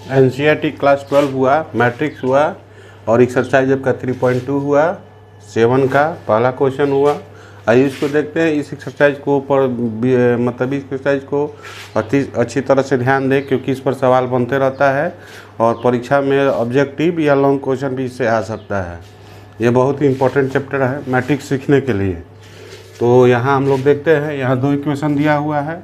NCERT class 12 हुआ, matrix हुआ और एक्सरसाइज आपका 3.2 हुआ, 7 का पहला क्वेश्चन हुआ। आइए इसको देखते हैं। इस एक्सरसाइज को मतलब इस एक्सरसाइज को अच्छी तरह से ध्यान दें, क्योंकि इस पर सवाल बनते रहता है और परीक्षा में ऑब्जेक्टिव या लॉन्ग क्वेश्चन भी इससे आ सकता है। ये बहुत ही इंपॉर्टेंट चैप्टर है मैट्रिक्स सीखने के लिए। तो यहाँ हम लोग देखते हैं, यहाँ 2 इक्वेशन दिया हुआ है।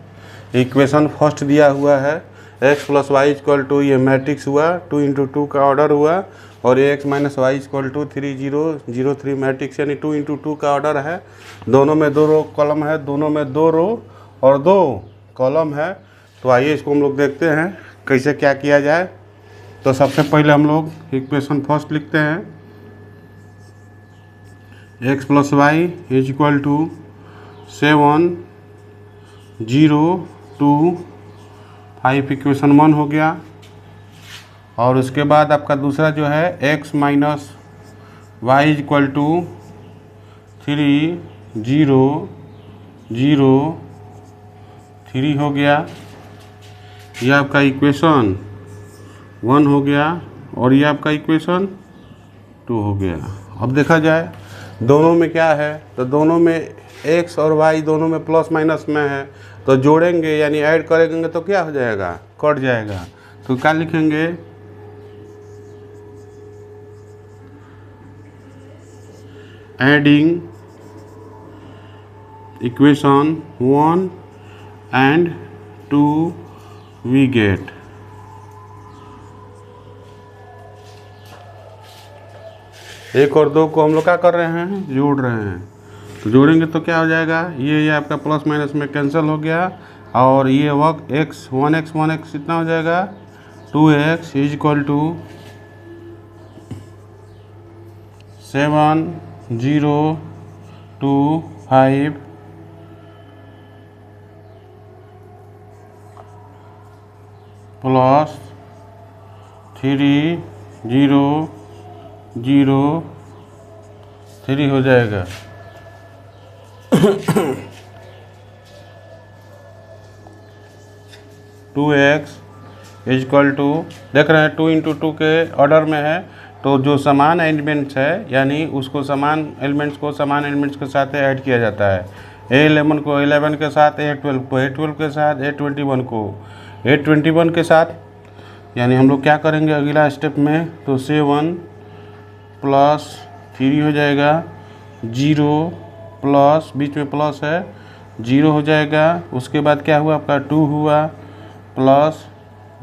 इक्वेशन फर्स्ट दिया हुआ है x + y = ये मैट्रिक्स हुआ, 2 × 2 का ऑर्डर हुआ, और x - y = 3 0 0 3 मैट्रिक्स, यानी 2 × 2 का ऑर्डर है। दोनों में 2 रो कॉलम है, दोनों में 2 रो और 2 कॉलम है। तो आइए इसको हम लोग देखते हैं कैसे क्या किया जाए। तो सबसे पहले हम लोग इक्वेशन फर्स्ट लिखते हैं, x + y = 7 0 2 5 इक्वेशन 1 हो गया। और उसके बाद आपका दूसरा जो है x - y = 3 0 0 3 हो गया। ये आपका इक्वेशन 1 हो गया और ये आपका इक्वेशन 2 हो गया। अब देखा जाए दोनों में क्या है, तो दोनों में x और y दोनों में प्लस माइनस में है, तो जोड़ेंगे यानी ऐड करेंगे तो क्या हो जाएगा, कट जाएगा। तो क्या लिखेंगे, adding equation 1 and 2 we get. एक और 2 को हम लोग क्या कर रहे हैं, जोड़ रहे हैं। तो जोड़ेंगे तो क्या हो जाएगा, ये आपका प्लस माइनस में कैंसिल हो गया, और ये वक्त x 1x कितना हो जाएगा, 2x = 7 0 2 5 प्लस 3 0 0 3 हो जाएगा। 2x = देख रहे हैं 2 × 2 के ऑर्डर में है, तो जो समान एलिमेंट्स है यानी उसको समान एलिमेंट्स के साथ ऐड किया जाता है। A11 को A11 के साथ, A12 को A12 के साथ, A21 को A21 के साथ, यानी हम लोग क्या करेंगे अगला स्टेप में, तो 7 + 3 हो जाएगा, 0 प्लस बीच में प्लस है 0 हो जाएगा। उसके बाद क्या हुआ आपका 2 हुआ प्लस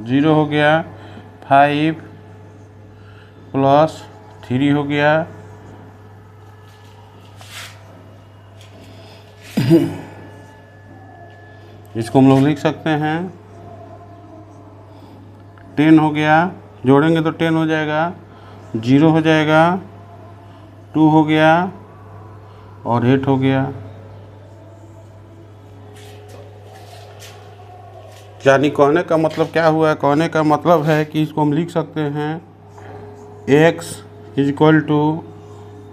0 हो गया, 5 + 3 हो गया। इसको हम लोग लिख सकते हैं 10 हो गया, जोड़ेंगे तो 10 हो जाएगा, 0 हो जाएगा, 2 हो गया और 8 हो गया। यानी कहने का मतलब क्या हुआ, कहने का मतलब है कि इसको हम लिख सकते हैं x =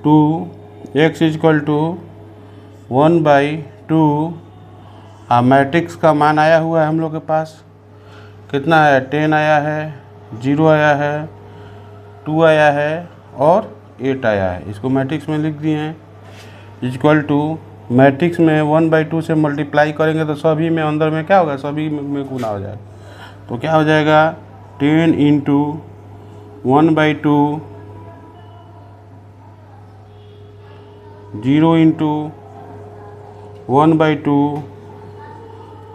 2, x = 1/2। मैट्रिक्स का मान आया हुआ है हम लोग के पास, कितना है, 10 आया है, 0 आया है, 2 आया है और 8 आया है। इसको मैट्रिक्स में लिख दिए हैं। = मैट्रिक्स में 1/2 से मल्टीप्लाई करेंगे तो सभी में अंदर में क्या होगा, सभी में गुना हो जाएगा। तो क्या हो जाएगा 10 × 1/2, 0 × 1/2,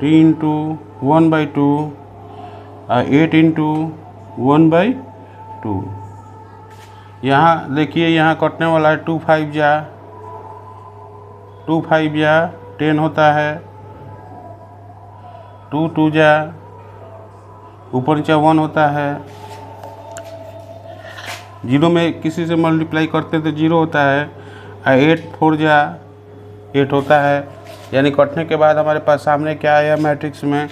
3 × 1/2, 8 × 1/2। यहाँ देखिए, यहाँ कटने वाला है 2 5 जा 10 होता है, 2 2 जा ऊपर नीचे 1 होता है। 0 में किसी से मल्टीप्लाई करते हैं तो 0 होता है, 8 4 जा 8 होता है। यानी कटने के बाद हमारे पास सामने क्या आया मैट्रिक्स में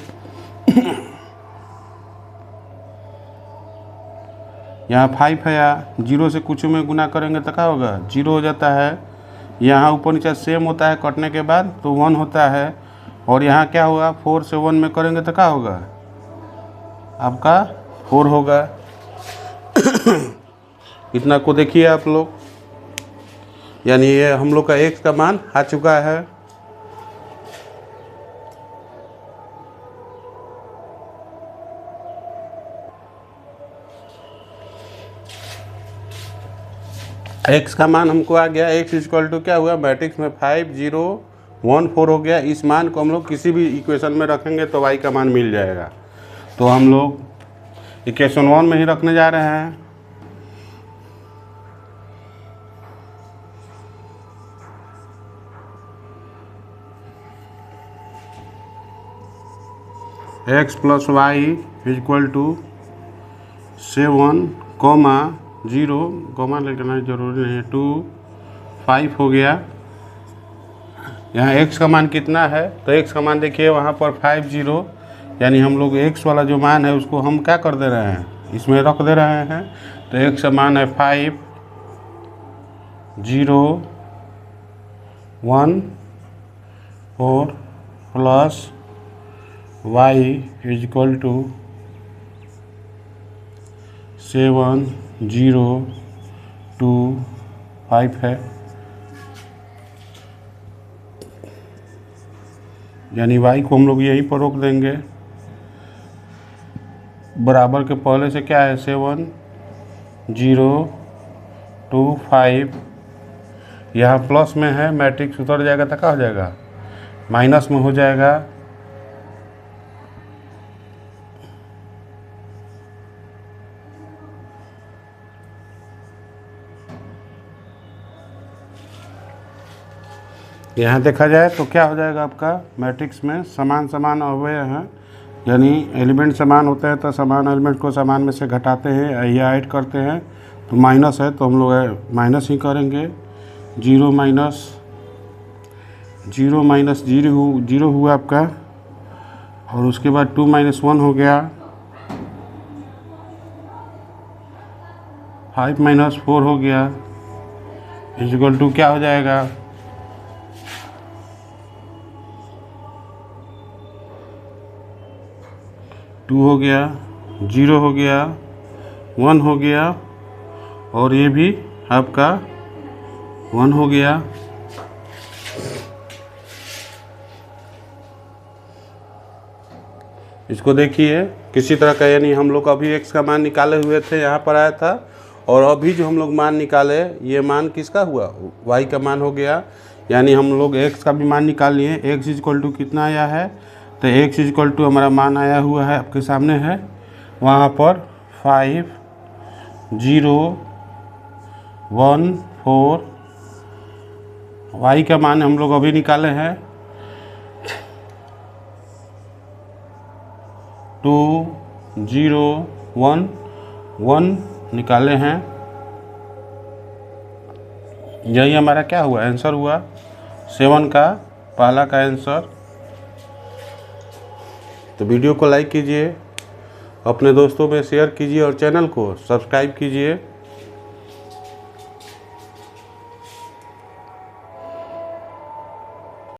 यहाँ 5 है, 0 से कुछ में गुना करेंगे तो क्या होगा, 0 हो जाता है। यहाँ ऊपर नीचे सेम होता है कटने के बाद तो 1 होता है। और यहाँ क्या होगा, 4 से 1 में करेंगे तो क्या होगा आपका 4 होगा। इतना को देखिए आप लोग, यानी ये हम लोग का x का मान आ चुका है। x का मान हमको आ गया। x इक्वल टू क्या हुआ, मैट्रिक्स में 5 0 1 4 हो गया। इस मान को हम लोग किसी भी इक्वेशन में रखेंगे तो y का मान मिल जाएगा। तो हम लोग इक्वेशन 1 में ही रखने जा रहे हैं। x plus y equal to 7 0 comma लिखना जरूरी नहीं है, 2 5 हो गया। यहाँ x का मान कितना है, तो x का मान देखिए वहाँ पर 5 0, यानी हम लोग x वाला जो मान है उसको हम क्या कर दे रहे हैं, इसमें रख दे रहे हैं। तो x का मान है 5 0 1 4 प्लस y इक्वल टू 7 0 2 5 है। यानी y को हम लोग यहीं पर रोक देंगे। बराबर के पहले से क्या है, 7 0 2 5, यहाँ प्लस में है, मैट्रिक्स उतर जाएगा तो क्या हो जाएगा, माइनस में हो जाएगा। यहाँ देखा जाए तो क्या हो जाएगा, आपका मैट्रिक्स में समान समान अवयव हैं, यानी एलिमेंट समान होते हैं तो समान एलिमेंट को समान में से घटाते हैं या ऐड करते हैं। तो माइनस है तो हम लोग माइनस ही करेंगे। 0 माइनस 0 हुआ आपका, और उसके बाद 2 - 1 हो गया, 5 - 4 हो गया, इक्वल टू क्या हो जाएगा, 2 हो गया, 0 हो गया, 1 हो गया, और ये भी आपका 1 हो गया। इसको देखिए किसी तरह का, यानी हम लोग अभी x का मान निकाले हुए थे, यहाँ पर आया था, और अभी जो हम लोग मान निकाले ये मान किसका हुआ, y का मान हो गया। यानी हम लोग x का भी मान निकाल लिए। x इक्वल टू कितना आया है, तो x इक्वल टू हमारा मान आया हुआ है, आपके सामने है, वहाँ पर 5 0 1 4, y का मान हम लोग अभी निकाले हैं 2 0 1 1 निकाले हैं। यही हमारा क्या हुआ, आंसर हुआ 7 का पहला का आंसर। तो वीडियो को लाइक कीजिए, अपने दोस्तों में शेयर कीजिए और चैनल को सब्सक्राइब कीजिए।